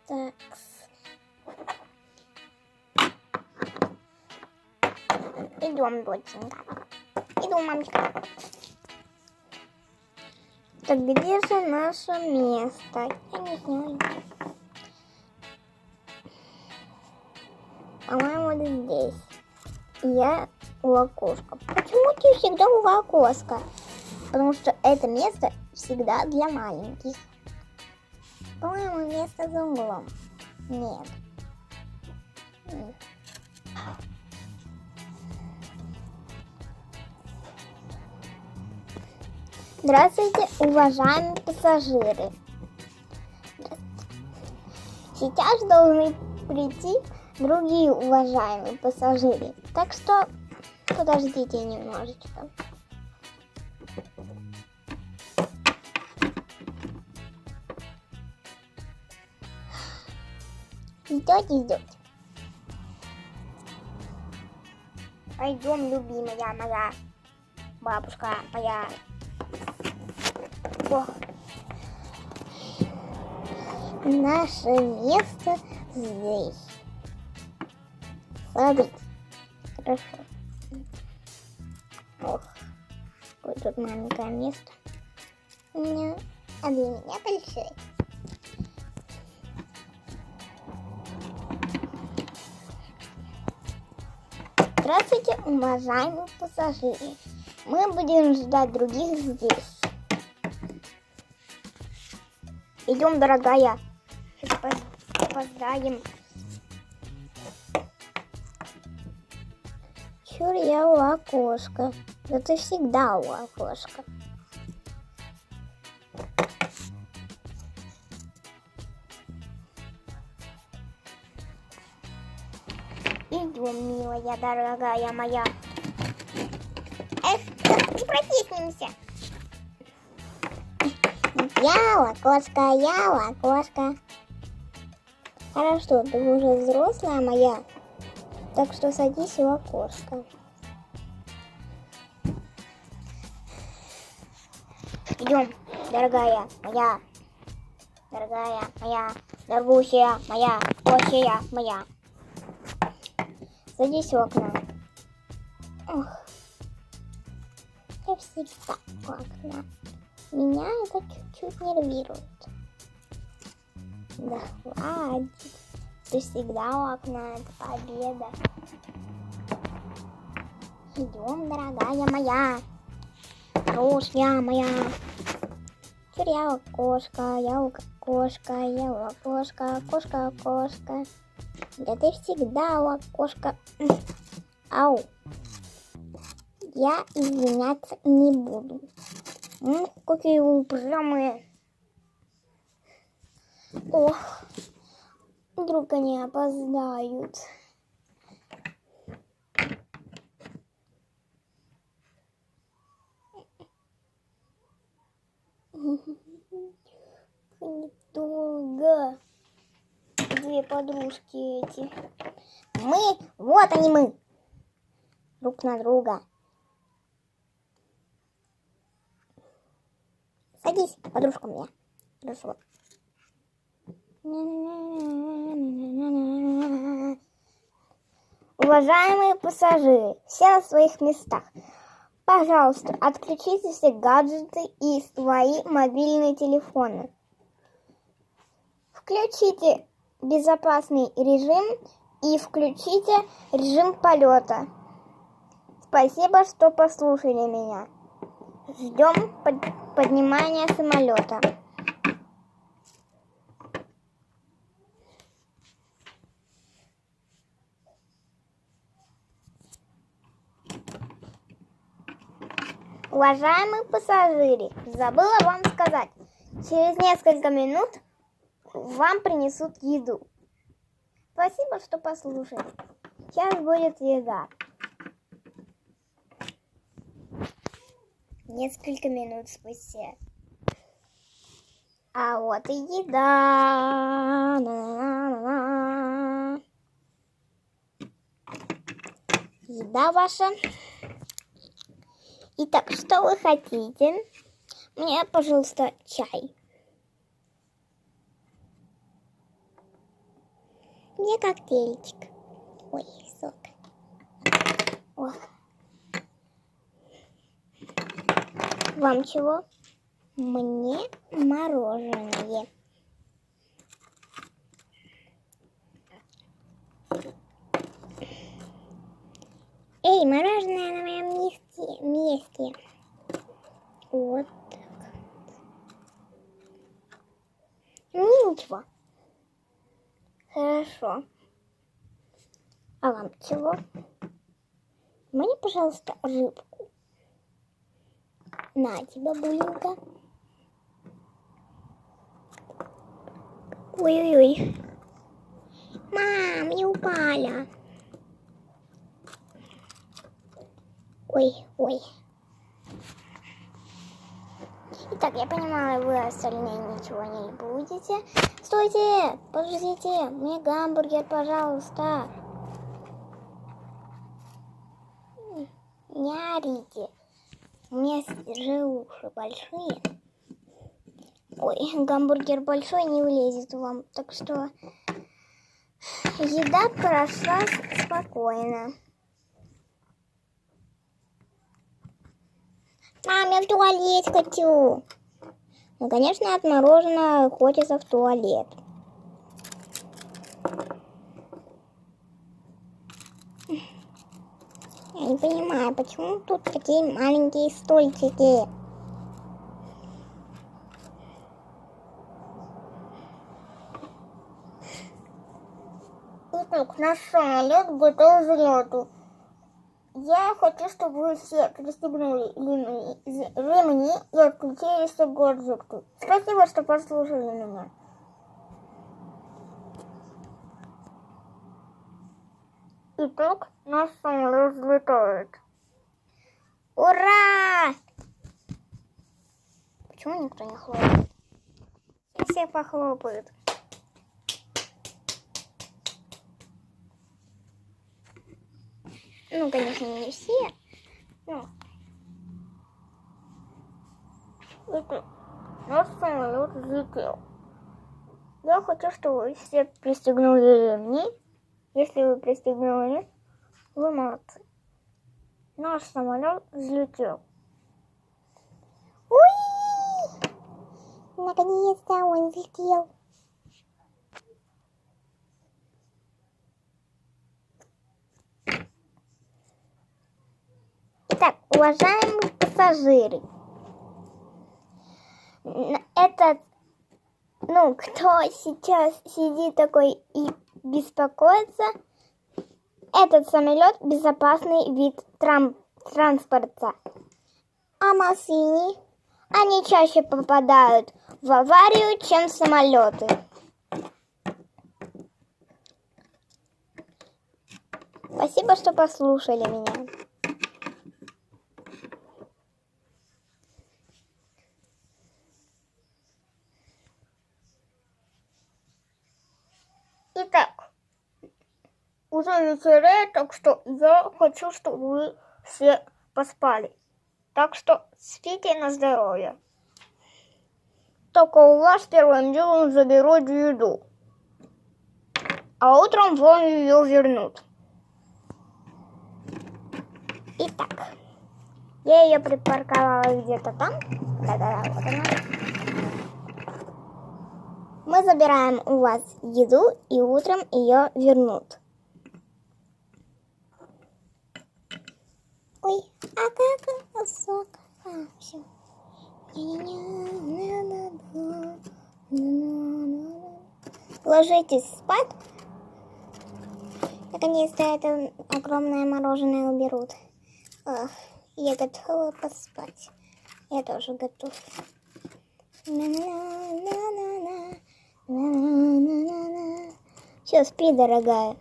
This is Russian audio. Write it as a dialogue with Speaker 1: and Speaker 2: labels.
Speaker 1: Так. Идем, доченька. Иду, мамочка. Так, где же наше место? Я не знаю. По-моему, вот здесь. Я у окошка. Почему ты всегда у окошка? Потому что это место всегда для маленьких. По-моему, место за углом. Нет. Здравствуйте, уважаемые пассажиры. Сейчас должны прийти другие уважаемые пассажиры. Так что подождите немножечко. Ждете. Пойдем, любимая моя бабушка моя. О. Наше место здесь. Смотрите. Хорошо. Ох, какое тут маленькое место. А для меня большое. Здравствуйте, уважаемые пассажиры. Мы будем ждать других здесь. Идем, дорогая. Опоздаем. Чур, я у окошка. Да ты всегда у окошка. Идем, милая, дорогая моя. Эх, не протиснемся. Я у окошка. Хорошо, ты уже взрослая моя, так что садись у окошка. Идем, дорогая моя, дорогущая моя, кошая моя. Садись у окна. Ох, я всегда у окна. Меня это чуть-чуть нервирует. Да хватит. Ты всегда у окна, это победа. Идем, дорогая моя. Хорошая моя. Теперь я у окошка, окошка. Да ты всегда у окошка. Ау. Я извиняться не буду. Какие упрямые. Ох, вдруг они опоздают. Недолго. Две подружки эти. Вот мы. Друг на друга. Садись, подружка моя. Хорошо. Уважаемые пассажиры, все на своих местах. Пожалуйста, отключите все гаджеты и свои мобильные телефоны. Включите безопасный режим и включите режим полета. Спасибо, что послушали меня. Ждем поднимания самолета. Уважаемые пассажиры, забыла вам сказать, через несколько минут вам принесут еду. Спасибо, что послушали. Сейчас будет еда. Несколько минут спустя. А вот и еда. Еда ваша. Итак, что вы хотите? Мне, пожалуйста, чай. Мне коктейльчик. Ой, сок. О. Вам чего? Мне мороженое. Эй, мороженое на моем месте. Вот так. Мне ничего. Хорошо. А вам чего? Мне, пожалуйста, рыбку. На тебя, бабулинка. Ой-ой-ой. Мам, не упали. Ой. Итак, я понимаю, вы остальные ничего не будете. Стойте, подождите, мне гамбургер, пожалуйста. Не орите. У меня же уши большие. Ой, гамбургер большой, не влезет вам. Так что еда прошла спокойно. Мам, я в туалет хочу. Ну, конечно, от мороженого хочется в туалет. Я не понимаю, почему тут такие маленькие стульчики. Итак, наш самолет готов к взлету. Я хочу, чтобы вы все пристегнули ремни и отключили все гаджеты. Спасибо, что послушали меня. Итак, наш самолет взлетает. Ура! Почему никто не хлопает? Все похлопают. Ну, конечно, не все. Но... Это наш самолет взлетел. Я хочу, чтобы вы все пристегнули ремни. Если вы пристегнули, вы молодцы. Наш самолет взлетел. Уи! Наконец-то он взлетел. Итак, уважаемые пассажиры, кто сейчас сидит такой и беспокоится, этот самолет безопасный вид транспорта. А машины, они чаще попадают в аварию, чем самолеты. Спасибо, что послушали меня. Итак, уже вечереет, так что я хочу, чтобы вы все поспали. Так что спите на здоровье. Только у вас первым делом заберут еду, а утром вам ее вернут. Итак, я ее припарковала где-то там. Да-да-да, вот она. Мы забираем у вас еду, и утром ее вернут. Ой, а как высоко. Все. Ложитесь спать. Наконец-то это огромное мороженое уберут. Ах, я готова поспать. Я тоже готов. Все, спи, дорогая.